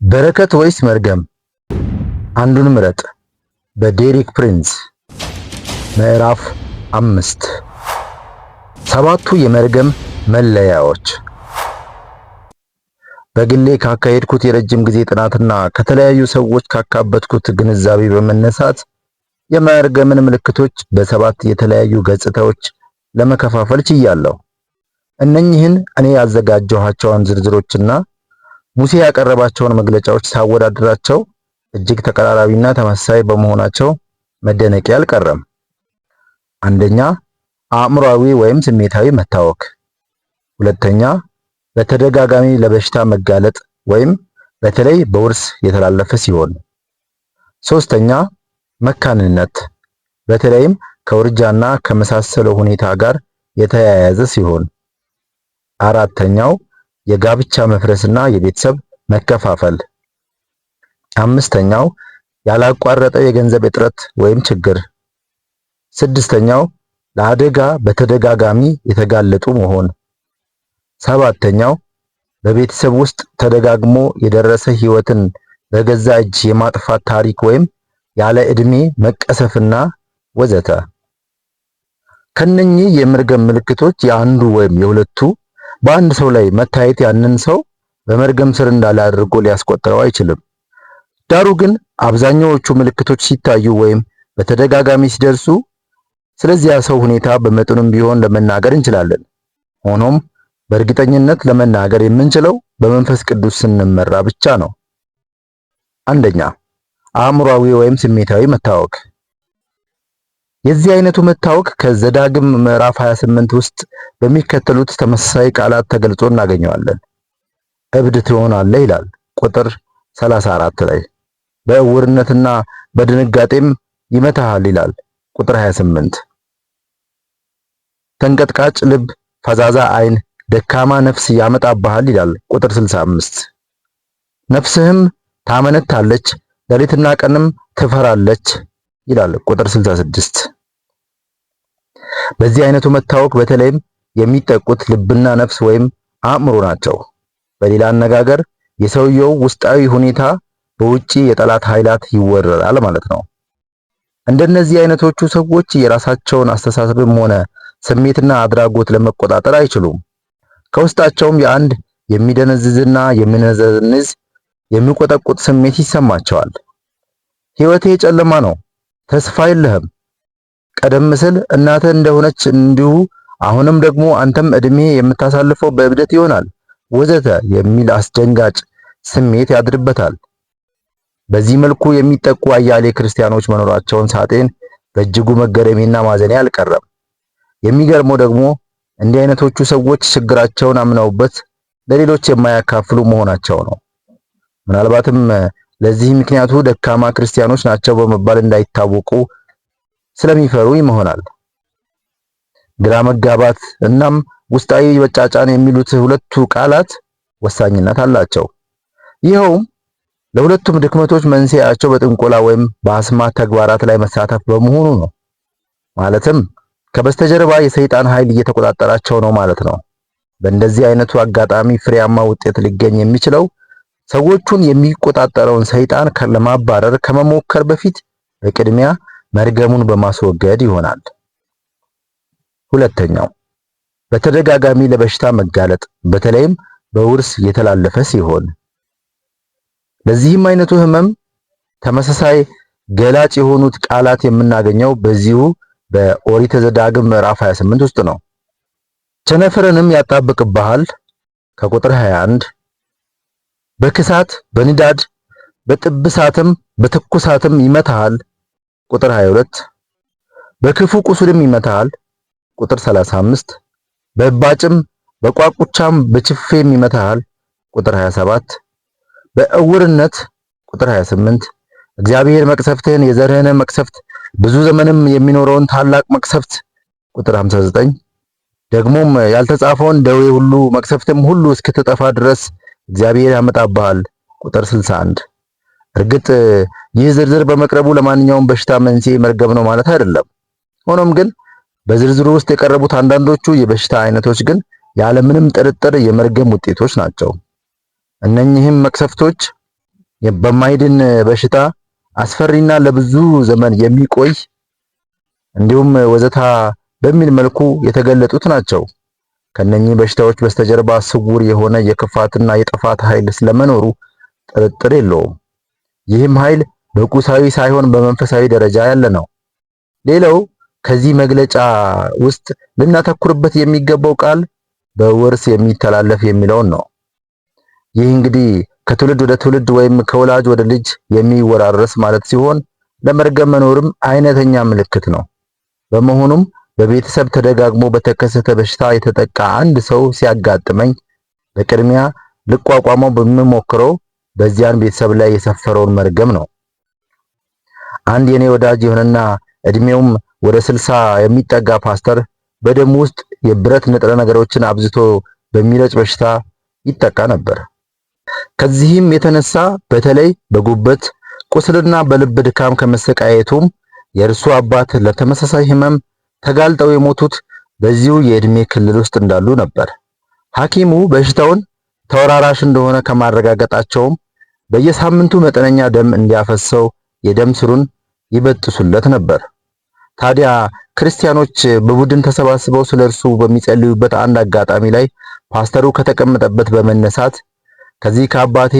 በረከት ወይስ መርገም? አንዱን ምረጥ። በዴሪክ ፕሪንስ። ምዕራፍ 5 7ቱ የመርገም መለያዎች። በግሌ ካካሄድኩት የረጅም ጊዜ ጥናትና ከተለያዩ ሰዎች ካካበትኩት ግንዛቤ በመነሳት የመርገምን ምልክቶች በሰባት የተለያዩ ገጽታዎች ለመከፋፈል ችያለሁ። እነኚህን እኔ ያዘጋጀኋቸውን ዝርዝሮችና ሙሴ ያቀረባቸውን መግለጫዎች ሳወዳድራቸው እጅግ ተቀራራቢና ተመሳሳይ በመሆናቸው መደነቄ አልቀረም። አንደኛ፣ አእምሯዊ ወይም ስሜታዊ መታወክ። ሁለተኛ፣ በተደጋጋሚ ለበሽታ መጋለጥ ወይም በተለይ በውርስ የተላለፈ ሲሆን። ሶስተኛ፣ መካንነት በተለይም ከውርጃና ከመሳሰለው ሁኔታ ጋር የተያያዘ ሲሆን። አራተኛው፣ የጋብቻ መፍረስና የቤተሰብ መከፋፈል። አምስተኛው፣ ያላቋረጠ የገንዘብ እጥረት ወይም ችግር። ስድስተኛው፣ ለአደጋ በተደጋጋሚ የተጋለጡ መሆን። ሰባተኛው፣ በቤተሰብ ውስጥ ተደጋግሞ የደረሰ ሕይወትን በገዛ እጅ የማጥፋት ታሪክ ወይም ያለ ዕድሜ መቀሰፍና ወዘተ። ከነኚህ የመርገም ምልክቶች የአንዱ ወይም የሁለቱ በአንድ ሰው ላይ መታየት ያንን ሰው በመርገም ስር እንዳለ አድርጎ ሊያስቆጥረው አይችልም። ዳሩ ግን አብዛኛዎቹ ምልክቶች ሲታዩ ወይም በተደጋጋሚ ሲደርሱ ስለዚያ ሰው ሁኔታ በመጠኑም ቢሆን ለመናገር እንችላለን። ሆኖም በእርግጠኝነት ለመናገር የምንችለው በመንፈስ ቅዱስ ስንመራ ብቻ ነው። አንደኛ፣ አእምሯዊ ወይም ስሜታዊ መታወክ። የዚህ አይነቱ መታወክ ከዘዳግም ምዕራፍ 28 ውስጥ በሚከተሉት ተመሳሳይ ቃላት ተገልጾ እናገኘዋለን። እብድ ትሆናለህ ይላል ቁጥር 34 ላይ። በእውርነትና በድንጋጤም ይመታሃል ይላል ቁጥር 28። ተንቀጥቃጭ ልብ፣ ፈዛዛ ዓይን፣ ደካማ ነፍስ ያመጣብሃል ይላል ቁጥር 65። ነፍስህም ታመነታለች፣ ሌሊትና ቀንም ትፈራለች ይላል ቁጥር 66። በዚህ አይነቱ መታወክ በተለይም የሚጠቁት ልብና ነፍስ ወይም አእምሮ ናቸው። በሌላ አነጋገር የሰውየው ውስጣዊ ሁኔታ በውጪ የጠላት ኃይላት ይወረራል ማለት ነው። እንደነዚህ አይነቶቹ ሰዎች የራሳቸውን አስተሳሰብም ሆነ ስሜትና አድራጎት ለመቆጣጠር አይችሉም። ከውስጣቸውም የአንድ የሚደነዝዝና የሚነዘንዝ የሚቆጠቁጥ ስሜት ይሰማቸዋል። ሕይወቴ ጨለማ ነው፣ ተስፋ የለህም፣ ቀደም ሲል እናትህ እንደሆነች እንዲሁ አሁንም ደግሞ አንተም ዕድሜ የምታሳልፈው በእብደት ይሆናል ወዘተ የሚል አስደንጋጭ ስሜት ያድርበታል። በዚህ መልኩ የሚጠቁ አያሌ ክርስቲያኖች መኖራቸውን ሳጤን በእጅጉ መገረሜና ማዘኔ አልቀረም። የሚገርመው ደግሞ እንዲህ አይነቶቹ ሰዎች ችግራቸውን አምነውበት ለሌሎች የማያካፍሉ መሆናቸው ነው። ምናልባትም ለዚህ ምክንያቱ ደካማ ክርስቲያኖች ናቸው በመባል እንዳይታወቁ ስለሚፈሩ ይሆናል። ግራ መጋባት እናም ውስጣዊ መጫጫን የሚሉት ሁለቱ ቃላት ወሳኝነት አላቸው። ይኸውም ለሁለቱም ድክመቶች መንስኤያቸው በጥንቆላ ወይም በአስማት ተግባራት ላይ መሳተፍ በመሆኑ ነው። ማለትም ከበስተጀርባ የሰይጣን ኃይል እየተቆጣጠራቸው ነው ማለት ነው። በእንደዚህ አይነቱ አጋጣሚ ፍሬያማ ውጤት ሊገኝ የሚችለው ሰዎቹን የሚቆጣጠረውን ሰይጣን ለማባረር ከመሞከር በፊት በቅድሚያ መርገሙን በማስወገድ ይሆናል። ሁለተኛው፣ በተደጋጋሚ ለበሽታ መጋለጥ በተለይም በውርስ የተላለፈ ሲሆን። ለዚህም አይነቱ ህመም ተመሳሳይ ገላጭ የሆኑት ቃላት የምናገኘው በዚሁ በኦሪት ዘዳግም ምዕራፍ 28 ውስጥ ነው። ቸነፈርንም ያጣብቅብሃል ከቁጥር 21፣ በክሳት በንዳድ በጥብሳትም በትኩሳትም ይመታሃል ቁጥር 22፣ በክፉ ቁስልም ይመታሃል ቁጥር 35፣ በእባጭም በቋቁቻም በችፌም ይመታሃል ቁጥር 27፣ በእውርነት ቁጥር 28፣ እግዚአብሔር መቅሰፍትህን የዘርህን መቅሰፍት ብዙ ዘመንም የሚኖረውን ታላቅ መቅሰፍት ቁጥር 59፣ ደግሞም ያልተጻፈውን ደዌ ሁሉ መቅሰፍትም ሁሉ እስክትጠፋ ድረስ እግዚአብሔር ያመጣብሃል ቁጥር 61። እርግጥ ይህ ዝርዝር በመቅረቡ ለማንኛውም በሽታ መንስኤ መርገም ነው ማለት አይደለም። ሆኖም ግን በዝርዝሩ ውስጥ የቀረቡት አንዳንዶቹ የበሽታ አይነቶች ግን ያለምንም ጥርጥር የመርገም ውጤቶች ናቸው። እነኚህም መቅሰፍቶች በማይድን በሽታ አስፈሪና ለብዙ ዘመን የሚቆይ እንዲሁም ወዘታ በሚል መልኩ የተገለጡት ናቸው። ከነኚህ በሽታዎች በስተጀርባ ስውር የሆነ የክፋትና የጥፋት ኃይል ስለመኖሩ ጥርጥር የለውም። ይህም ኃይል በቁሳዊ ሳይሆን በመንፈሳዊ ደረጃ ያለ ነው። ሌላው ከዚህ መግለጫ ውስጥ ልናተኩርበት የሚገባው ቃል በውርስ የሚተላለፍ የሚለውን ነው። ይህ እንግዲህ ከትውልድ ወደ ትውልድ ወይም ከወላጅ ወደ ልጅ የሚወራረስ ማለት ሲሆን ለመርገም መኖርም አይነተኛ ምልክት ነው። በመሆኑም በቤተሰብ ተደጋግሞ በተከሰተ በሽታ የተጠቃ አንድ ሰው ሲያጋጥመኝ በቅድሚያ ልቋቋመው በምሞክረው በዚያን ቤተሰብ ላይ የሰፈረውን መርገም ነው። አንድ የኔ ወዳጅ የሆነና እድሜውም ወደ 60 የሚጠጋ ፓስተር በደሙ ውስጥ የብረት ንጥረ ነገሮችን አብዝቶ በሚረጭ በሽታ ይጠቃ ነበር። ከዚህም የተነሳ በተለይ በጉበት ቁስልና በልብ ድካም ከመሰቃየቱም የእርሱ አባት ለተመሳሳይ ህመም ተጋልጠው የሞቱት በዚሁ የእድሜ ክልል ውስጥ እንዳሉ ነበር። ሐኪሙ በሽታውን ተወራራሽ እንደሆነ ከማረጋገጣቸውም በየሳምንቱ መጠነኛ ደም እንዲያፈሰው የደም ስሩን ይበጥሱለት ነበር። ታዲያ ክርስቲያኖች በቡድን ተሰባስበው ስለ እርሱ በሚጸልዩበት አንድ አጋጣሚ ላይ ፓስተሩ ከተቀመጠበት በመነሳት ከዚህ ከአባቴ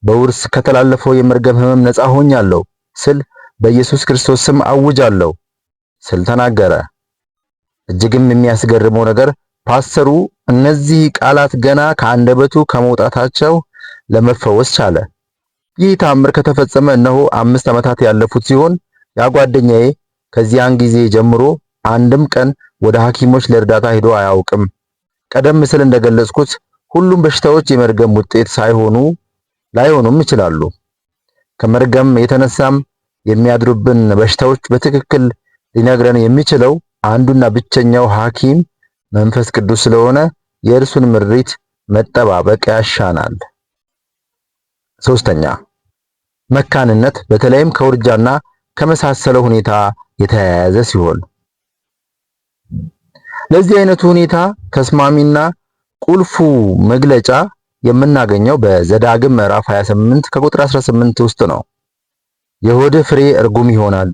በውርስ ከተላለፈው የመርገም ህመም ነፃ ሆኛለሁ ስል በኢየሱስ ክርስቶስ ስም አውጃለሁ ስል ተናገረ። እጅግም የሚያስገርመው ነገር ፓስተሩ እነዚህ ቃላት ገና ከአንደበቱ ከመውጣታቸው ለመፈወስ ቻለ። ይህ ተአምር ከተፈጸመ እነሆ 5 ዓመታት ያለፉት ሲሆን ያ ጓደኛዬ ከዚያን ጊዜ ጀምሮ አንድም ቀን ወደ ሐኪሞች ለእርዳታ ሄዶ አያውቅም። ቀደም ሲል እንደገለጽኩት ሁሉም በሽታዎች የመርገም ውጤት ላይሆኑም ይችላሉ። ከመርገም የተነሳም የሚያድሩብን በሽታዎች በትክክል ሊነግረን የሚችለው አንዱና ብቸኛው ሐኪም መንፈስ ቅዱስ ስለሆነ የእርሱን ምሪት መጠባበቅ ያሻናል። ሶስተኛ፣ መካንነት በተለይም ከውርጃና ከመሳሰለው ሁኔታ የተያያዘ ሲሆን ለዚህ አይነቱ ሁኔታ ተስማሚና ቁልፉ መግለጫ የምናገኘው በዘዳግም ምዕራፍ 28 ከቁጥር 18 ውስጥ ነው። የሆድህ ፍሬ እርጉም ይሆናል።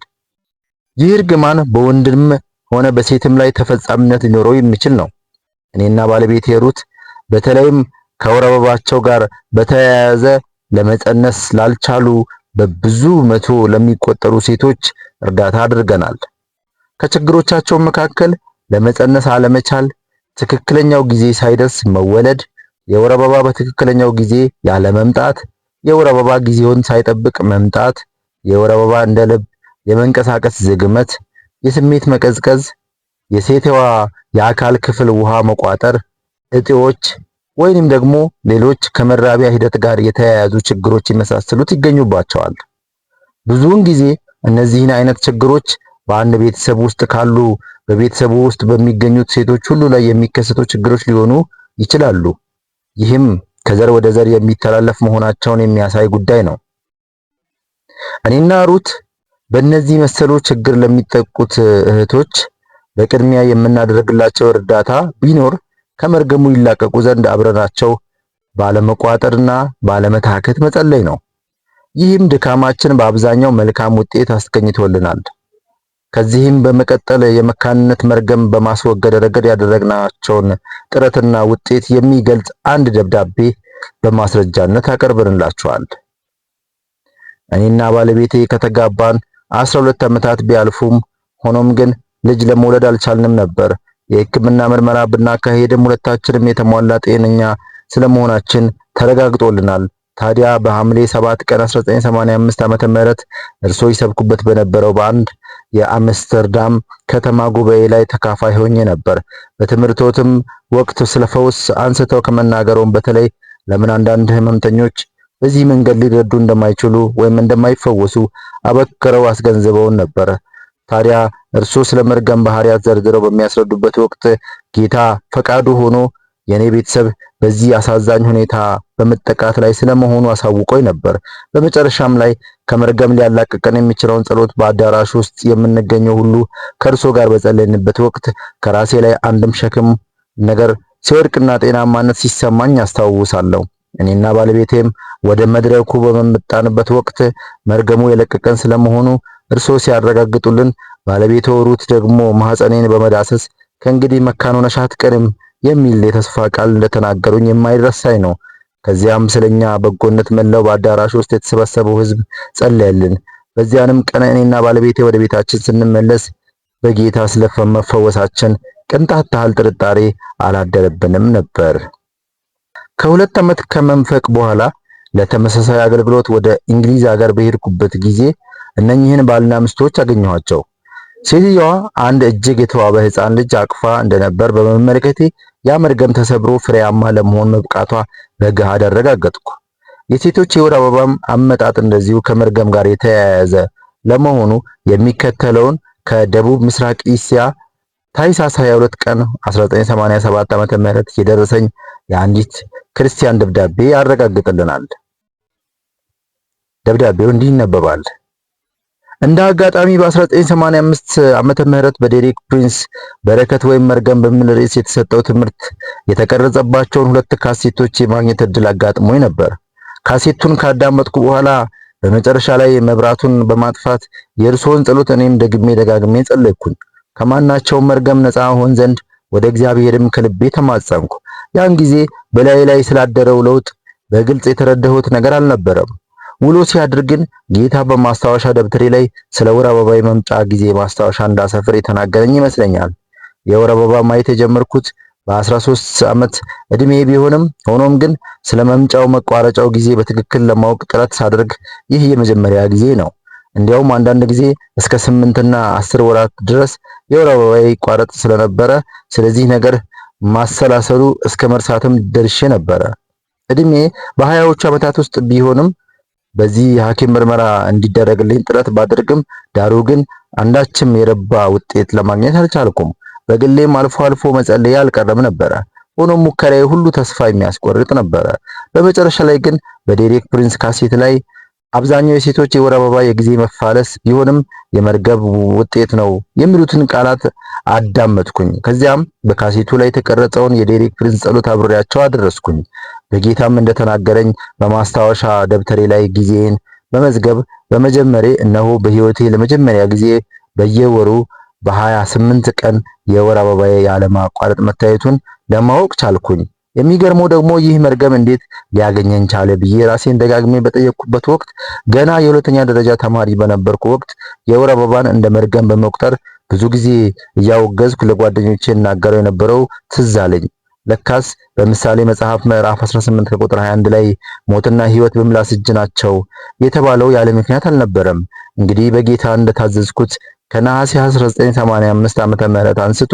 ይህ እርግማን በወንድም ሆነ በሴትም ላይ ተፈጻሚነት ሊኖረው የሚችል ነው። እኔና ባለቤቴ ሩት በተለይም ከወር አበባቸው ጋር በተያያዘ ለመጸነስ ላልቻሉ በብዙ መቶ ለሚቆጠሩ ሴቶች እርዳታ አድርገናል። ከችግሮቻቸው መካከል ለመጸነስ አለመቻል፣ ትክክለኛው ጊዜ ሳይደርስ መወለድ፣ የወር አበባ በትክክለኛው ጊዜ ያለ መምጣት፣ የወር አበባ ጊዜውን ሳይጠብቅ መምጣት፣ የወር አበባ እንደ ልብ የመንቀሳቀስ ዝግመት፣ የስሜት መቀዝቀዝ፣ የሴትዋ የአካል ክፍል ውሃ መቋጠር፣ እጢዎች ወይንም ደግሞ ሌሎች ከመራቢያ ሂደት ጋር የተያያዙ ችግሮች የመሳሰሉት ይገኙባቸዋል። ብዙውን ጊዜ እነዚህን አይነት ችግሮች በአንድ ቤተሰብ ውስጥ ካሉ በቤተሰቡ ውስጥ በሚገኙት ሴቶች ሁሉ ላይ የሚከሰቱ ችግሮች ሊሆኑ ይችላሉ። ይህም ከዘር ወደ ዘር የሚተላለፍ መሆናቸውን የሚያሳይ ጉዳይ ነው። እኔና ሩት በእነዚህ መሰሉ ችግር ለሚጠቁት እህቶች በቅድሚያ የምናደርግላቸው እርዳታ ቢኖር ከመርገሙ ይላቀቁ ዘንድ አብረናቸው ባለመቋጠርና ባለመታከት መጸለይ ነው። ይህም ድካማችን በአብዛኛው መልካም ውጤት አስገኝቶልናል። ከዚህም በመቀጠል የመካንነት መርገም በማስወገድ ረገድ ያደረግናቸውን ጥረትና ውጤት የሚገልጽ አንድ ደብዳቤ በማስረጃነት አቀርብንላችኋል። እኔና ባለቤቴ ከተጋባን 12 ዓመታት ቢያልፉም ሆኖም ግን ልጅ ለመውለድ አልቻልንም ነበር። የሕክምና ምርመራ ብናካሄድም ሁለታችንም የተሟላ ጤነኛ ስለመሆናችን ተረጋግጦልናል። ታዲያ በሐምሌ 7 ቀን 1985 ዓመተ ምህረት እርሶ ይሰብኩበት በነበረው በአንድ የአምስተርዳም ከተማ ጉባኤ ላይ ተካፋይ ሆኜ ነበር። በትምህርቶትም ወቅት ስለ ፈውስ አንስተው ከመናገሩም በተለይ ለምን አንዳንድ ህመምተኞች በዚህ መንገድ ሊረዱ እንደማይችሉ ወይም እንደማይፈወሱ አበክረው አስገንዝበውን ነበር። ታዲያ እርሱ ስለ መርገም ባህሪያት ዘርዝረው በሚያስረዱበት ወቅት ጌታ ፈቃዱ ሆኖ የኔ ቤተሰብ በዚህ አሳዛኝ ሁኔታ በመጠቃት ላይ ስለመሆኑ አሳውቆኝ ነበር። በመጨረሻም ላይ ከመርገም ሊያላቅቀን የሚችለውን ጸሎት በአዳራሽ ውስጥ የምንገኘው ሁሉ ከእርሶ ጋር በጸለይንበት ወቅት ከራሴ ላይ አንድም ሸክም ነገር ሲወድቅና ጤናማነት ሲሰማኝ አስታውሳለሁ። እኔና ባለቤቴም ወደ መድረኩ በመጣንበት ወቅት መርገሙ የለቀቀን ስለመሆኑ እርስዎ ሲያረጋግጡልን፣ ባለቤቶ ሩት ደግሞ ማህፀኔን በመዳሰስ ከእንግዲህ መካን ሆነሽ አትቀሪም የሚል የተስፋ ቃል እንደተናገሩኝ የማይረሳኝ ነው። ከዚያም ስለኛ በጎነት መላው በአዳራሽ ውስጥ የተሰበሰበው ሕዝብ ጸለየልን። በዚያንም ቀን እኔና ባለቤቴ ወደ ቤታችን ስንመለስ በጌታ ስለመፈወሳችን ቅንጣት ታህል ጥርጣሬ አላደረብንም ነበር። ከሁለት ዓመት ከመንፈቅ በኋላ ለተመሳሳይ አገልግሎት ወደ እንግሊዝ ሀገር በሄድኩበት ጊዜ እነኚህን ባልና ሚስቶች አገኘኋቸው። ሴትዮዋ አንድ እጅግ የተዋበ ሕፃን ልጅ አቅፋ እንደነበር በመመልከቴ ያ መርገም ተሰብሮ ፍሬያማ ለመሆን መብቃቷ በገሃድ አረጋገጥኩ። የሴቶች የወር አበባም አመጣጥ እንደዚሁ ከመርገም ጋር የተያያዘ ለመሆኑ የሚከተለውን ከደቡብ ምስራቅ እስያ ታኅሳስ 22 ቀን 1987 ዓ.ም የደረሰኝ የአንዲት ክርስቲያን ደብዳቤ ያረጋግጥልናል። ደብዳቤው እንዲህ ይነበባል። እንደ አጋጣሚ በ1985 ዓመተ ምህረት በዴሬክ ፕሪንስ በረከት ወይም መርገም በሚል ርዕስ የተሰጠው ትምህርት የተቀረጸባቸውን 2 ካሴቶች የማግኘት እድል አጋጥሞኝ ነበር። ካሴቱን ካዳመጥኩ በኋላ በመጨረሻ ላይ መብራቱን በማጥፋት የእርስዎን ጸሎት እኔም ደጋግሜ ጸለይኩኝ። ከማናቸውም መርገም ነፃ ሆን ዘንድ ወደ እግዚአብሔርም ከልቤ ተማጸንኩ። ያን ጊዜ በላይ ላይ ስላደረው ለውጥ በግልጽ የተረዳሁት ነገር አልነበረም። ውሎ ሲያድር ግን ጌታ በማስታወሻ ደብተሬ ላይ ስለ ወር አበባ መምጫ ጊዜ ማስታወሻ እንዳሰፍር የተናገረኝ ይመስለኛል። የወር አበባ ማየት የጀመርኩት በ13 ዓመት እድሜ ቢሆንም ሆኖም ግን ስለ መምጫው መቋረጫው ጊዜ በትክክል ለማወቅ ጥረት ሳደርግ ይህ የመጀመሪያ ጊዜ ነው። እንዲያውም አንዳንድ ጊዜ እስከ 8 እና 10 ወራት ድረስ የወር አበባ ይቋረጥ ስለነበረ ስለዚህ ነገር ማሰላሰሉ እስከ መርሳትም ደርሼ ነበረ። እድሜ በሀያዎቹ ዓመታት ውስጥ ቢሆንም በዚህ የሐኪም ምርመራ እንዲደረግልኝ ጥረት ባደርግም ዳሩ ግን አንዳችም የረባ ውጤት ለማግኘት አልቻልኩም። በግሌም አልፎ አልፎ መጸለይ አልቀረም ነበረ። ሆኖም ሙከራዬ ሁሉ ተስፋ የሚያስቆርጥ ነበረ። በመጨረሻ ላይ ግን በዴሬክ ፕሪንስ ካሴት ላይ አብዛኛው የሴቶች የወር አበባ የጊዜ መፋለስ ቢሆንም የመርገም ውጤት ነው የሚሉትን ቃላት አዳመጥኩኝ። ከዚያም በካሴቱ ላይ የተቀረጸውን የዴሬክ ፕሪንስ ጸሎት አብሬያቸው አደረስኩኝ። በጌታም እንደተናገረኝ በማስታወሻ ደብተሬ ላይ ጊዜን በመዝገብ በመጀመሬ እነሆ በሕይወቴ ለመጀመሪያ ጊዜ በየወሩ በ28 ቀን የወር አበባዬ ያለማቋረጥ መታየቱን ለማወቅ ቻልኩኝ። የሚገርመው ደግሞ ይህ መርገም እንዴት ሊያገኘኝ ቻለ ብዬ ራሴን ደጋግሜ በጠየቅኩበት ወቅት ገና የሁለተኛ ደረጃ ተማሪ በነበርኩ ወቅት የወር አበባን እንደ መርገም በመቁጠር ብዙ ጊዜ እያወገዝኩ ለጓደኞቼ እናገረው የነበረው ትዝ አለኝ። ለካስ በምሳሌ መጽሐፍ ምዕራፍ 18 ከቁጥር 21 ላይ ሞትና ሕይወት በምላስ እጅ ናቸው የተባለው ያለ ምክንያት አልነበረም። እንግዲህ በጌታ እንደታዘዝኩት ከነሐሴ 1985 ዓመተ ምህረት አንስቶ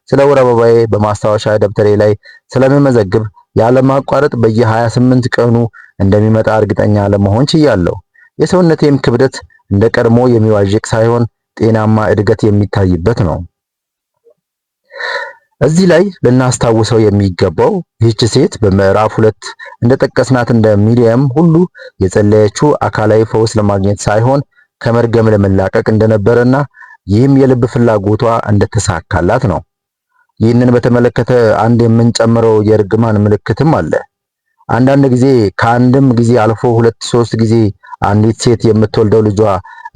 ስለ ወር አበባዬ በማስታወሻ ደብተሬ ላይ ስለምመዘግብ ያለማቋረጥ በየ28 ቀኑ እንደሚመጣ እርግጠኛ ለመሆን ችያለሁ። የሰውነቴም ክብደት እንደ ቀድሞ የሚዋዥቅ ሳይሆን ጤናማ እድገት የሚታይበት ነው። እዚህ ላይ ልናስታውሰው የሚገባው ይህች ሴት በምዕራፍ 2 እንደጠቀስናት እንደ ሚሪየም ሁሉ የጸለየችው አካላዊ ፈውስ ለማግኘት ሳይሆን ከመርገም ለመላቀቅ እንደነበረና ይህም የልብ ፍላጎቷ እንደተሳካላት ነው። ይህንን በተመለከተ አንድ የምንጨምረው የእርግማን ምልክትም አለ። አንዳንድ ጊዜ ከአንድም ጊዜ አልፎ 2-3 ጊዜ አንዲት ሴት የምትወልደው ልጇ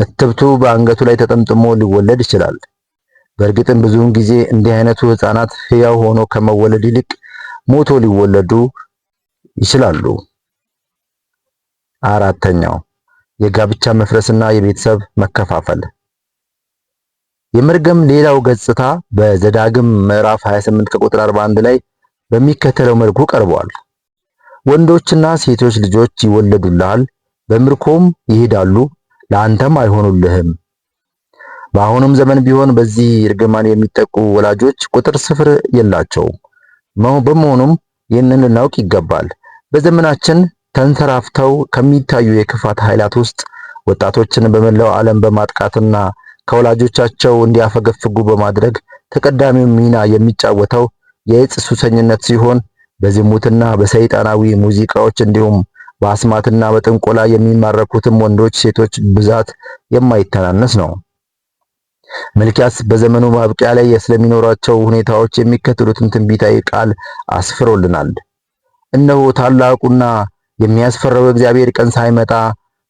እትብቱ በአንገቱ ላይ ተጠምጥሞ ሊወለድ ይችላል። በእርግጥም ብዙውን ጊዜ እንዲህ አይነቱ ህፃናት ሕያው ሆኖ ከመወለድ ይልቅ ሞቶ ሊወለዱ ይችላሉ። አራተኛው የጋብቻ መፍረስና የቤተሰብ መከፋፈል። የመርገም ሌላው ገጽታ በዘዳግም ምዕራፍ 28 ከቁጥር 41 ላይ በሚከተለው መልኩ ቀርቧል። ወንዶችና ሴቶች ልጆች ይወለዱልሃል፣ በምርኮም ይሄዳሉ፣ ለአንተም አይሆኑልህም። በአሁኑም ዘመን ቢሆን በዚህ እርግማን የሚጠቁ ወላጆች ቁጥር ስፍር የላቸውም። በመሆኑም ይህንን ልናውቅ ይገባል። በዘመናችን ተንሰራፍተው ከሚታዩ የክፋት ኃይላት ውስጥ ወጣቶችን በመላው ዓለም በማጥቃትና ከወላጆቻቸው እንዲያፈገፍጉ በማድረግ ተቀዳሚው ሚና የሚጫወተው የእጽ ሱሰኝነት ሲሆን በዝሙትና በሰይጣናዊ ሙዚቃዎች እንዲሁም በአስማትና በጥንቆላ የሚማረኩትም ወንዶች ሴቶች ብዛት የማይተናነስ ነው። ሚልክያስ በዘመኑ ማብቂያ ላይ ስለሚኖራቸው ሁኔታዎች የሚከተሉትን ትንቢታዊ ቃል አስፍሮልናል። እነሆ ታላቁና የሚያስፈራው የእግዚአብሔር ቀን ሳይመጣ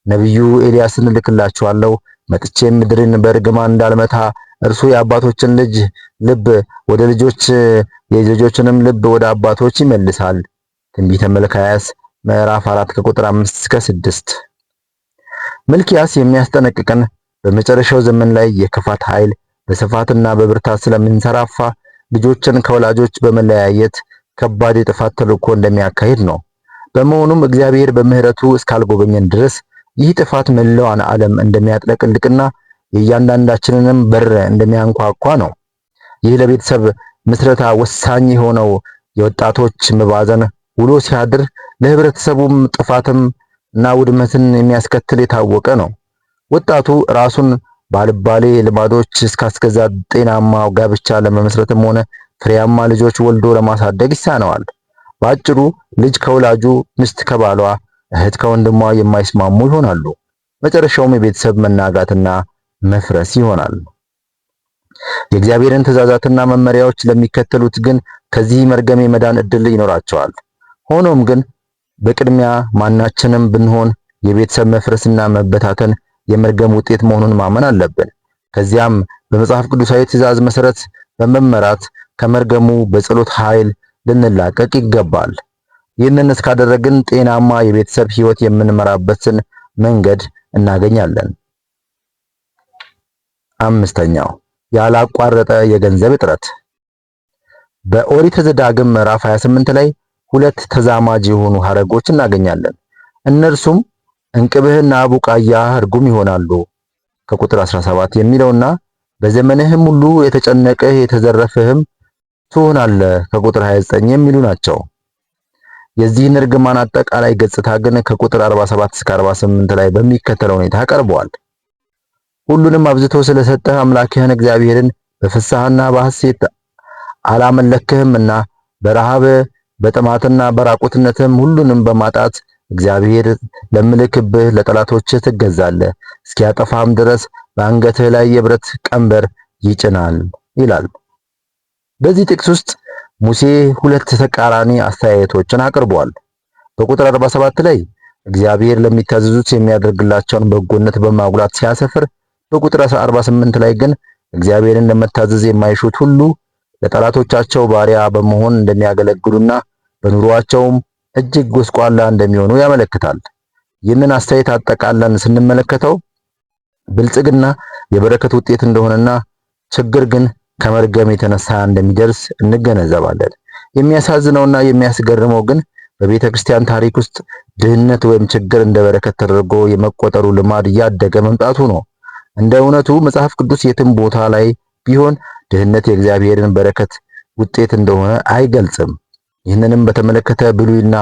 ነቢዩ ኤልያስን እልክላችኋለሁ፣ መጥቼም ምድርን በእርግማን እንዳልመታ እርሱ የአባቶችን ልብ ወደ ልጆች የልጆችንም ልብ ወደ አባቶች ይመልሳል። ትንቢተ ሚልክያስ ምዕራፍ 4 ከቁጥር 5 እስከ 6። ሚልክያስ የሚያስጠነቅቀን በመጨረሻው ዘመን ላይ የክፋት ኃይል በስፋትና በብርታት ስለሚንሰራፋ ልጆችን ከወላጆች በመለያየት ከባድ የጥፋት ተልዕኮ እንደሚያካሂድ ነው። በመሆኑም እግዚአብሔር በምሕረቱ እስካልጎበኘን ድረስ ይህ ጥፋት መላዋን ዓለም እንደሚያጥለቀልቅና የእያንዳንዳችንንም በር እንደሚያንኳኳ ነው። ይህ ለቤተሰብ ምስረታ ወሳኝ የሆነው የወጣቶች መባዘን ውሎ ሲያድር ለህብረተሰቡም ጥፋትም እና ውድመትን የሚያስከትል የታወቀ ነው። ወጣቱ ራሱን ባልባሌ ልማዶች እስካስገዛ ጤናማ ጋብቻ ለመመስረትም ሆነ ፍሬያማ ልጆች ወልዶ ለማሳደግ ይሳነዋል። በአጭሩ ልጅ ከወላጁ፣ ሚስት ከባሏ፣ እህት ከወንድሟ የማይስማሙ ይሆናሉ። መጨረሻውም የቤተሰብ መናጋትና መፍረስ ይሆናል። የእግዚአብሔርን ትእዛዛትና መመሪያዎች ለሚከተሉት ግን ከዚህ መርገም የመዳን ዕድል ይኖራቸዋል። ሆኖም ግን በቅድሚያ ማናችንም ብንሆን የቤተሰብ መፍረስና መበታተን የመርገም ውጤት መሆኑን ማመን አለብን። ከዚያም በመጽሐፍ ቅዱሳዊ ትእዛዝ መሰረት በመመራት ከመርገሙ በጸሎት ኃይል ልንላቀቅ ይገባል። ይህንን እስካደረግን ጤናማ የቤተሰብ ሕይወት የምንመራበትን መንገድ እናገኛለን። አምስተኛው ያላቋረጠ የገንዘብ እጥረት። በኦሪት ዘዳግም ምዕራፍ 28 ላይ ሁለት ተዛማጅ የሆኑ ሐረጎች እናገኛለን። እነርሱም እንቅብህና ቡቃያህ ርጉም ይሆናሉ ከቁጥር 17 የሚለውና በዘመንህም ሁሉ የተጨነቀህ የተዘረፍህም ትሆናለህ ከቁጥር 29 የሚሉ ናቸው። የዚህን እርግማን አጠቃላይ ገጽታ ግን ከቁጥር 47 እስከ 48 ላይ በሚከተለው ሁኔታ ቀርበዋል። ሁሉንም አብዝቶ ስለሰጠህ አምላክህን እግዚአብሔርን በፍስሐና በሐሴት አላመለክህምና በረሃብ በጥማትና በራቁትነትም ሁሉንም በማጣት እግዚአብሔር ለምልክብህ ለጠላቶችህ ትገዛለህ፣ እስኪያጠፋህም ድረስ በአንገትህ ላይ የብረት ቀንበር ይጭናል ይላል። በዚህ ጥቅስ ውስጥ ሙሴ ሁለት ተቃራኒ አስተያየቶችን አቅርቧል። በቁጥር 47 ላይ እግዚአብሔር ለሚታዘዙት የሚያደርግላቸውን በጎነት በማጉላት ሲያሰፍር፣ በቁጥር 48 ላይ ግን እግዚአብሔርን ለመታዘዝ የማይሹት ሁሉ ለጠላቶቻቸው ባሪያ በመሆን እንደሚያገለግሉና በኑሯቸውም እጅግ ጎስቋላ እንደሚሆኑ ያመለክታል። ይህንን አስተያየት አጠቃለን ስንመለከተው ብልጽግና የበረከት ውጤት እንደሆነና ችግር ግን ከመርገም የተነሳ እንደሚደርስ እንገነዘባለን። የሚያሳዝነውና የሚያስገርመው ግን በቤተ ክርስቲያን ታሪክ ውስጥ ድህነት ወይም ችግር እንደ በረከት ተደርጎ የመቆጠሩ ልማድ እያደገ መምጣቱ ነው። እንደ እውነቱ መጽሐፍ ቅዱስ የትም ቦታ ላይ ቢሆን ድህነት የእግዚአብሔርን በረከት ውጤት እንደሆነ አይገልጽም። ይህንንም በተመለከተ ብሉይና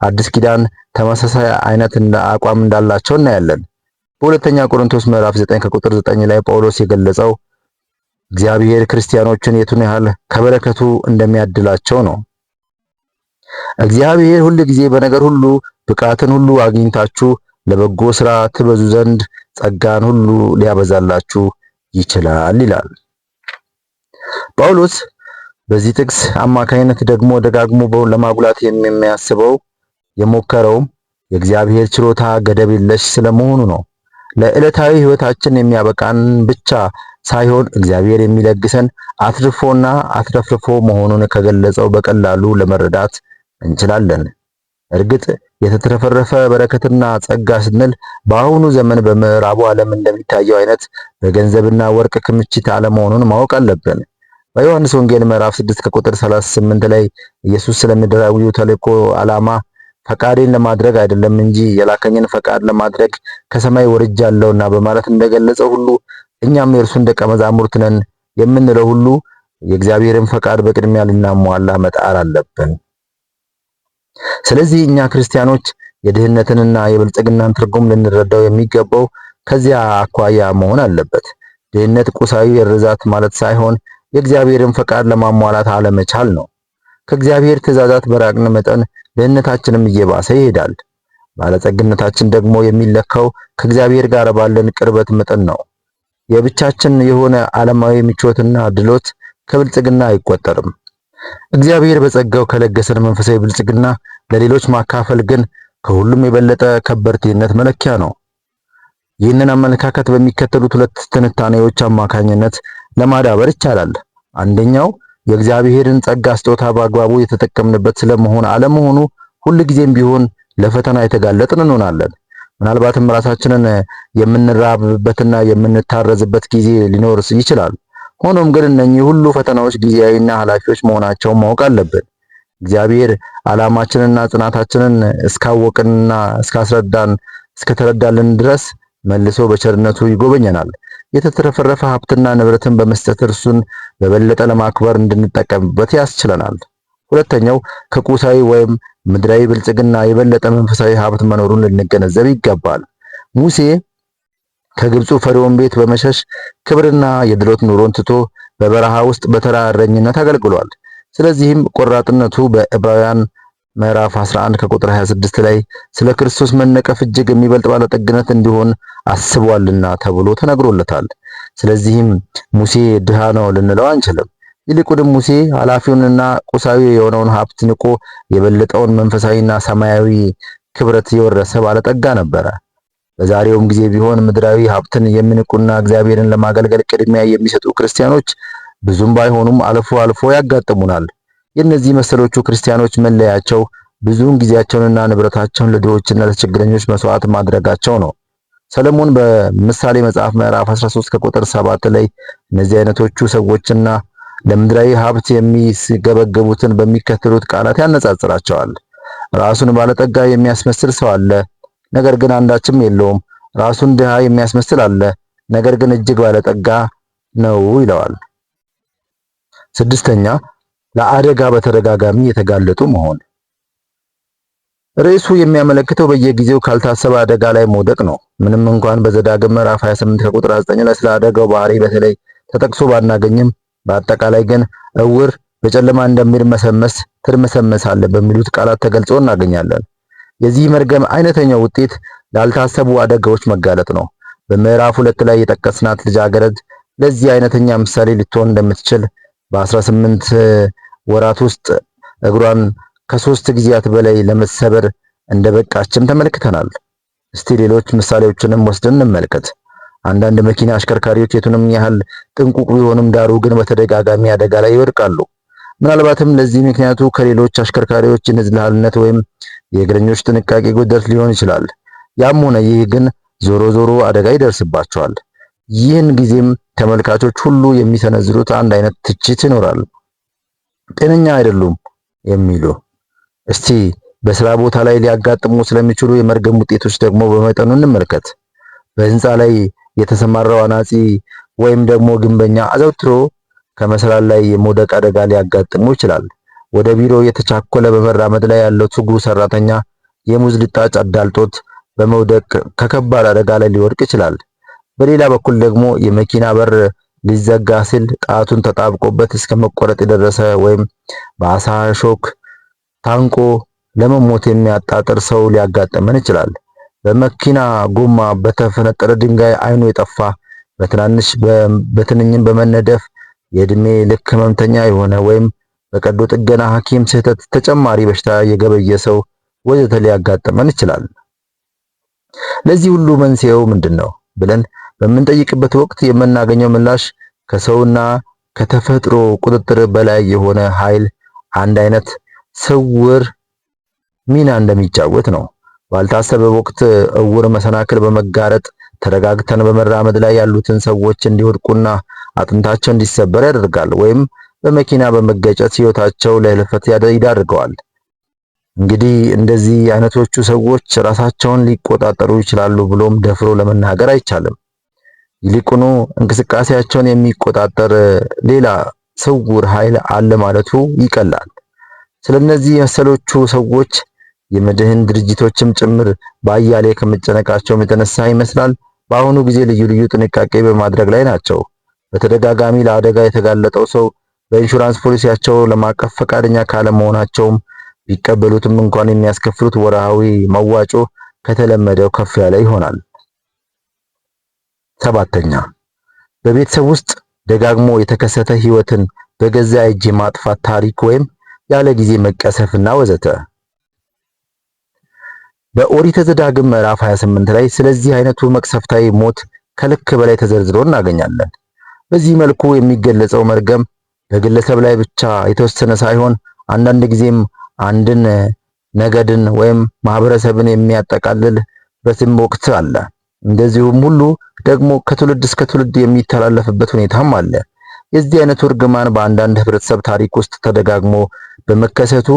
አዲስ ኪዳን ተመሳሳይ አይነት አቋም እንዳላቸው እናያለን። በሁለተኛ ቆሮንቶስ ምዕራፍ 9 ከቁጥር 9 ላይ ጳውሎስ የገለጸው እግዚአብሔር ክርስቲያኖችን የቱን ያህል ከበረከቱ እንደሚያድላቸው ነው። እግዚአብሔር ሁል ጊዜ በነገር ሁሉ ብቃትን ሁሉ አግኝታችሁ ለበጎ ሥራ ትበዙ ዘንድ ጸጋን ሁሉ ሊያበዛላችሁ ይችላል ይላል። ጳውሎስ በዚህ ጥቅስ አማካይነት ደግሞ ደጋግሞ ለማጉላት የሚያስበው የሞከረውም የእግዚአብሔር ችሎታ ገደብ የለሽ ስለመሆኑ ነው። ለዕለታዊ ሕይወታችን የሚያበቃን ብቻ ሳይሆን እግዚአብሔር የሚለግሰን አትርፎና አትረፍርፎ መሆኑን ከገለጸው በቀላሉ ለመረዳት እንችላለን። እርግጥ የተትረፈረፈ በረከትና ጸጋ ስንል በአሁኑ ዘመን በምዕራቡ ዓለም እንደሚታየው አይነት በገንዘብና ወርቅ ክምችት አለመሆኑን ማወቅ አለብን። በዮሐንስ ወንጌል ምዕራፍ 6 ከቁጥር 38 ላይ ኢየሱስ ስለ ምድራዊው ተልእኮ ዓላማ ፈቃዴን ለማድረግ አይደለም እንጂ የላከኝን ፈቃድ ለማድረግ ከሰማይ ወርጃለሁና በማለት እንደገለጸው ሁሉ እኛም የእርሱን ደቀ መዛሙርት ነን የምንለው ሁሉ የእግዚአብሔርን ፈቃድ በቅድሚያ ልናሟላ መጣር አለብን። ስለዚህ እኛ ክርስቲያኖች የድህነትንና የብልጽግናን ትርጉም ልንረዳው የሚገባው ከዚያ አኳያ መሆን አለበት። ድህነት ቁሳዊ እርዛት ማለት ሳይሆን የእግዚአብሔርን ፈቃድ ለማሟላት አለመቻል ነው። ከእግዚአብሔር ትእዛዛት በራቅን መጠን ድህነታችንም እየባሰ ይሄዳል። ባለጸግነታችን ደግሞ የሚለካው ከእግዚአብሔር ጋር ባለን ቅርበት መጠን ነው። የብቻችን የሆነ ዓለማዊ ምቾትና ድሎት ከብልጽግና አይቆጠርም። እግዚአብሔር በጸጋው ከለገሰን መንፈሳዊ ብልጽግና ለሌሎች ማካፈል ግን ከሁሉም የበለጠ ከበርቴነት መለኪያ ነው። ይህንን አመለካከት በሚከተሉት ሁለት ትንታኔዎች አማካኝነት ለማዳበር ይቻላል። አንደኛው የእግዚአብሔርን ጸጋ ስጦታ በአግባቡ የተጠቀምንበት ስለመሆን አለመሆኑ ሁልጊዜም ቢሆን ለፈተና የተጋለጥን እንሆናለን። ምናልባትም ራሳችንን የምንራብበትና የምንታረዝበት ጊዜ ሊኖር ይችላል። ሆኖም ግን እነኚህ ሁሉ ፈተናዎች ጊዜያዊና ኃላፊዎች መሆናቸውን ማወቅ አለብን። እግዚአብሔር ዓላማችንና ጽናታችንን እስካወቅንና እስከተረዳልን ድረስ መልሶ በቸርነቱ ይጎበኘናል። የተትረፈረፈ ሀብትና ንብረትን በመስጠት እርሱን በበለጠ ለማክበር እንድንጠቀምበት ያስችለናል። ሁለተኛው ከቁሳዊ ወይም ምድራዊ ብልጽግና የበለጠ መንፈሳዊ ሀብት መኖሩን ልንገነዘብ ይገባል። ሙሴ ከግብፁ ፈርዖን ቤት በመሸሽ ክብርና የድሎት ኑሮን ትቶ በበረሃ ውስጥ በተራ እረኝነት አገልግሏል። ስለዚህም ቆራጥነቱ በዕብራውያን ምዕራፍ 11 ከቁጥር 26 ላይ ስለ ክርስቶስ መነቀፍ እጅግ የሚበልጥ ባለጠግነት እንዲሆን አስቧልና ተብሎ ተነግሮለታል። ስለዚህም ሙሴ ድሃ ነው ልንለው አንችልም። ይልቁንም ሙሴ ኃላፊውንና ቁሳዊ የሆነውን ሀብት ንቆ የበለጠውን መንፈሳዊና ሰማያዊ ክብረት የወረሰ ባለጠጋ ነበረ። በዛሬውም ጊዜ ቢሆን ምድራዊ ሀብትን የሚንቁና እግዚአብሔርን ለማገልገል ቅድሚያ የሚሰጡ ክርስቲያኖች ብዙም ባይሆኑም አልፎ አልፎ ያጋጥሙናል። የእነዚህ መሰሎቹ ክርስቲያኖች መለያቸው ብዙውን ጊዜያቸውንና ንብረታቸውን ለድሆችና ለችግረኞች መስዋዕት ማድረጋቸው ነው። ሰለሞን በምሳሌ መጽሐፍ ምዕራፍ 13 ከቁጥር 7 ላይ እነዚህ አይነቶቹ ሰዎችና ለምድራዊ ሀብት የሚስገበገቡትን በሚከተሉት ቃላት ያነጻጽራቸዋል። ራሱን ባለጠጋ የሚያስመስል ሰው አለ፣ ነገር ግን አንዳችም የለውም። ራሱን ድሃ የሚያስመስል አለ፣ ነገር ግን እጅግ ባለጠጋ ነው ይለዋል። ስድስተኛ ለአደጋ በተደጋጋሚ የተጋለጡ መሆን። ርዕሱ የሚያመለክተው በየጊዜው ካልታሰበ አደጋ ላይ መውደቅ ነው። ምንም እንኳን በዘዳግም ምዕራፍ 28 ከቁጥር 9 ላይ ስለ አደጋው ባህሪ በተለይ ተጠቅሶ ባናገኝም በአጠቃላይ ግን እውር በጨለማ እንደሚርመሰመስ ትርመሰመሳለህ በሚሉት ቃላት ተገልጾ እናገኛለን። የዚህ መርገም አይነተኛው ውጤት ላልታሰቡ አደጋዎች መጋለጥ ነው። በምዕራፍ 2 ላይ የጠቀስናት ልጃገረድ ለዚህ አይነተኛ ምሳሌ ልትሆን እንደምትችል በ18 ወራት ውስጥ እግሯን ከ3 ጊዜያት በላይ ለመሰበር እንደበቃችም ተመልክተናል። እስቲ ሌሎች ምሳሌዎችንም ወስደን እንመልከት። አንዳንድ መኪና አሽከርካሪዎች የቱንም ያህል ጥንቁቅ ቢሆኑም ዳሩ ግን በተደጋጋሚ አደጋ ላይ ይወድቃሉ። ምናልባትም ለዚህ ምክንያቱ ከሌሎች አሽከርካሪዎች ንዝህላልነት ወይም የእግረኞች ጥንቃቄ ጉድለት ሊሆን ይችላል። ያም ሆነ ይህ ግን ዞሮ ዞሮ አደጋ ይደርስባቸዋል። ይህን ጊዜም ተመልካቾች ሁሉ የሚሰነዝሩት አንድ አይነት ትችት ይኖራል። ጤነኛ አይደሉም የሚሉ። እስቲ በስራ ቦታ ላይ ሊያጋጥሙ ስለሚችሉ የመርገም ውጤቶች ደግሞ በመጠኑ እንመልከት። በህንፃ ላይ የተሰማራው አናጺ ወይም ደግሞ ግንበኛ አዘውትሮ ከመሰላል ላይ የመውደቅ አደጋ ሊያጋጥሙ ይችላል። ወደ ቢሮ የተቻኮለ በመራመድ ላይ ያለው ትጉ ሰራተኛ የሙዝ ልጣጭ አዳልጦት በመውደቅ ከከባድ አደጋ ላይ ሊወድቅ ይችላል። በሌላ በኩል ደግሞ የመኪና በር ሊዘጋ ሲል ጣቱን ተጣብቆበት እስከ መቆረጥ የደረሰ ወይም በአሳ ሾክ ታንቆ ለመሞት የሚያጣጥር ሰው ሊያጋጥመን ይችላል። በመኪና ጎማ በተፈነጠረ ድንጋይ አይኑ የጠፋ፣ በትንኝም በመነደፍ የእድሜ ልክ ህመምተኛ የሆነ ወይም በቀዶ ጥገና ሐኪም ስህተት ተጨማሪ በሽታ የገበየ ሰው ወዘተ ሊያጋጥመን ይችላል። ለዚህ ሁሉ መንስኤው ምንድነው ብለን በምንጠይቅበት ወቅት የምናገኘው ምላሽ ከሰውና ከተፈጥሮ ቁጥጥር በላይ የሆነ ኃይል አንድ አይነት ስውር ሚና እንደሚጫወት ነው። ባልታሰበ ወቅት እውር መሰናክል በመጋረጥ ተረጋግተን በመራመድ ላይ ያሉትን ሰዎች እንዲወድቁና አጥንታቸው እንዲሰበር ያደርጋል፣ ወይም በመኪና በመገጨት ህይወታቸው ለህልፈት ይዳርገዋል። እንግዲህ እንደዚህ አይነቶቹ ሰዎች ራሳቸውን ሊቆጣጠሩ ይችላሉ ብሎም ደፍሮ ለመናገር አይቻልም። ይልቁኑ እንቅስቃሴያቸውን የሚቆጣጠር ሌላ ስውር ኃይል አለ ማለቱ ይቀላል። ስለነዚህ መሰሎቹ ሰዎች የመድህን ድርጅቶችም ጭምር በአያሌ ከመጨነቃቸውም የተነሳ ይመስላል በአሁኑ ጊዜ ልዩ ልዩ ጥንቃቄ በማድረግ ላይ ናቸው። በተደጋጋሚ ለአደጋ የተጋለጠው ሰው በኢንሹራንስ ፖሊሲያቸው ለማቀፍ ፈቃደኛ ካለመሆናቸውም ቢቀበሉትም እንኳን የሚያስከፍሉት ወርሃዊ መዋጮ ከተለመደው ከፍ ያለ ይሆናል። ሰባተኛ በቤተሰብ ውስጥ ደጋግሞ የተከሰተ ህይወትን በገዛ እጅ ማጥፋት ታሪክ ወይም ያለ ጊዜ መቀሰፍና ወዘተ። በኦሪት ዘዳግም ምዕራፍ 28 ላይ ስለዚህ አይነቱ መቅሰፍታዊ ሞት ከልክ በላይ ተዘርዝሮ እናገኛለን። በዚህ መልኩ የሚገለጸው መርገም በግለሰብ ላይ ብቻ የተወሰነ ሳይሆን አንዳንድ ጊዜም አንድን ነገድን ወይም ማህበረሰብን የሚያጠቃልልበትም ወቅት አለ። እንደዚሁም ሁሉ ደግሞ ከትውልድ እስከ ትውልድ የሚተላለፍበት ሁኔታም አለ። የዚህ አይነቱ እርግማን በአንዳንድ ህብረተሰብ ታሪክ ውስጥ ተደጋግሞ በመከሰቱ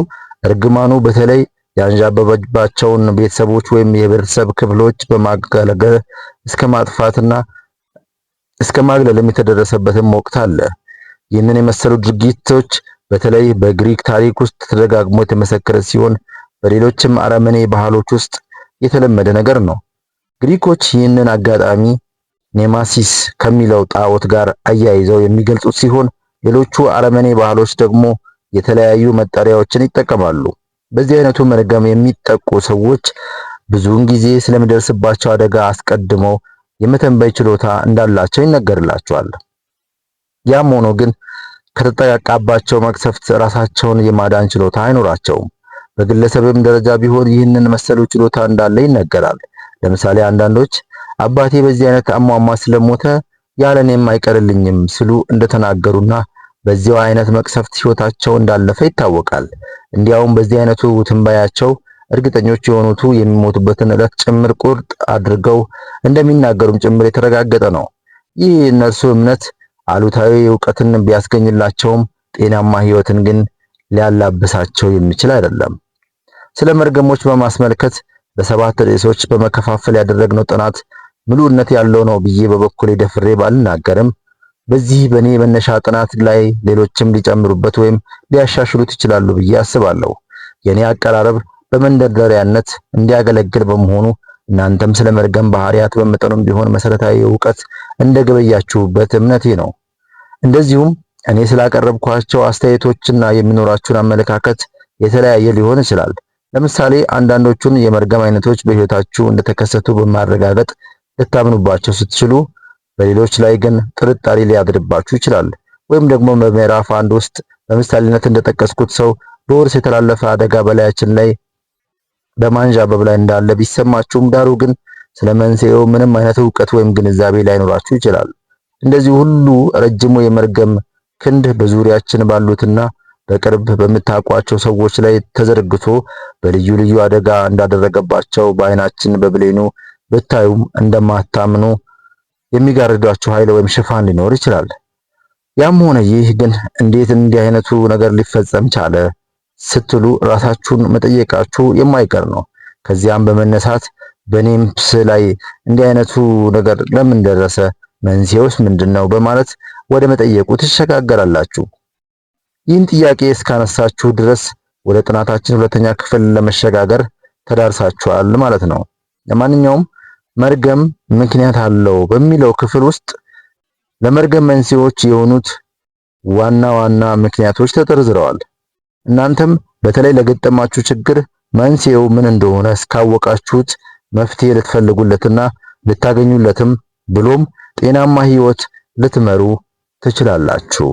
እርግማኑ በተለይ ያንዣበበባቸውን ቤተሰቦች ወይም የህብረተሰብ ክፍሎች በማገልገል እስከ ማጥፋትና እስከ ማግለልም የተደረሰበትም ወቅት አለ። ይህንን የመሰሉ ድርጊቶች በተለይ በግሪክ ታሪክ ውስጥ ተደጋግሞ የተመሰከረ ሲሆን በሌሎችም አረመኔ ባህሎች ውስጥ የተለመደ ነገር ነው። ግሪኮች ይህንን አጋጣሚ ኔማሲስ ከሚለው ጣዖት ጋር አያይዘው የሚገልጹት ሲሆን ሌሎቹ አረመኔ ባህሎች ደግሞ የተለያዩ መጠሪያዎችን ይጠቀማሉ። በዚህ አይነቱ መርገም የሚጠቁ ሰዎች ብዙውን ጊዜ ስለሚደርስባቸው አደጋ አስቀድመው የመተንበይ ችሎታ እንዳላቸው ይነገርላቸዋል። ያም ሆኖ ግን ከተጠቃባቸው መቅሰፍት ራሳቸውን የማዳን ችሎታ አይኖራቸውም። በግለሰብም ደረጃ ቢሆን ይህንን መሰሉ ችሎታ እንዳለ ይነገራል። ለምሳሌ አንዳንዶች አባቴ በዚህ አይነት አሟሟት ስለሞተ ያለኔም አይቀርልኝም ሲሉ እንደተናገሩና በዚያው አይነት መቅሰፍት ሕይወታቸው እንዳለፈ ይታወቃል። እንዲያውም በዚህ አይነቱ ትንበያቸው እርግጠኞች የሆኑት የሚሞቱበትን ዕለት ጭምር ቁርጥ አድርገው እንደሚናገሩም ጭምር የተረጋገጠ ነው። ይህ እነርሱ እምነት አሉታዊ ዕውቀትን ቢያስገኝላቸውም ጤናማ ሕይወትን ግን ሊያላብሳቸው የሚችል አይደለም። ስለ መርገሞች በማስመልከት በሰባት ርዕሶች በመከፋፈል ያደረግነው ጥናት ምሉዕነት ያለው ነው ብዬ በበኩሌ ደፍሬ ባልናገርም በዚህ በእኔ መነሻ ጥናት ላይ ሌሎችም ሊጨምሩበት ወይም ሊያሻሽሉት ይችላሉ ብዬ አስባለሁ። የኔ አቀራረብ በመንደርደሪያነት እንዲያገለግል በመሆኑ እናንተም ስለ መርገም ባህሪያት በመጠኑም ቢሆን መሰረታዊ ዕውቀት እንደገበያችሁበት እምነቴ ነው። እንደዚሁም እኔ ስላቀረብኳቸው አስተያየቶችና የሚኖራችሁን አመለካከት የተለያየ ሊሆን ይችላል። ለምሳሌ አንዳንዶቹን የመርገም አይነቶች በሕይወታችሁ እንደተከሰቱ በማረጋገጥ ልታምኑባቸው ስትችሉ፣ በሌሎች ላይ ግን ጥርጣሬ ሊያድርባችሁ ይችላል። ወይም ደግሞ በምዕራፍ 1 ውስጥ በምሳሌነት እንደጠቀስኩት ሰው በውርስ የተላለፈ አደጋ በላያችን ላይ በማንዣበብ ላይ እንዳለ ቢሰማችሁም ዳሩ ግን ስለ መንስኤው ምንም አይነት ዕውቀት ወይም ግንዛቤ ላይኖራችሁ ይችላል። እንደዚህ ሁሉ ረጅሙ የመርገም ክንድ በዙሪያችን ባሉትና በቅርብ በምታውቋቸው ሰዎች ላይ ተዘርግቶ በልዩ ልዩ አደጋ እንዳደረገባቸው በዓይናችን በብሌኑ ብታዩም እንደማታምኑ የሚጋርዷችሁ ኃይል ወይም ሽፋን ሊኖር ይችላል። ያም ሆነ ይህ ግን እንዴት እንዲህ አይነቱ ነገር ሊፈጸም ቻለ ስትሉ ራሳችሁን መጠየቃችሁ የማይቀር ነው። ከዚያም በመነሳት በኔምስ ላይ እንዲህ አይነቱ ነገር ለምን ደረሰ፣ መንስኤውስ ምንድነው በማለት ወደ መጠየቁ ትሸጋገራላችሁ። ይህን ጥያቄ እስካነሳችሁ ድረስ ወደ ጥናታችን ሁለተኛ ክፍል ለመሸጋገር ተዳርሳችኋል ማለት ነው። ለማንኛውም መርገም ምክንያት አለው በሚለው ክፍል ውስጥ ለመርገም መንስኤዎች የሆኑት ዋና ዋና ምክንያቶች ተዘርዝረዋል። እናንተም በተለይ ለገጠማችሁ ችግር መንስኤው ምን እንደሆነ እስካወቃችሁት መፍትሄ ልትፈልጉለትና ልታገኙለትም ብሎም ጤናማ ሕይወት ልትመሩ ትችላላችሁ።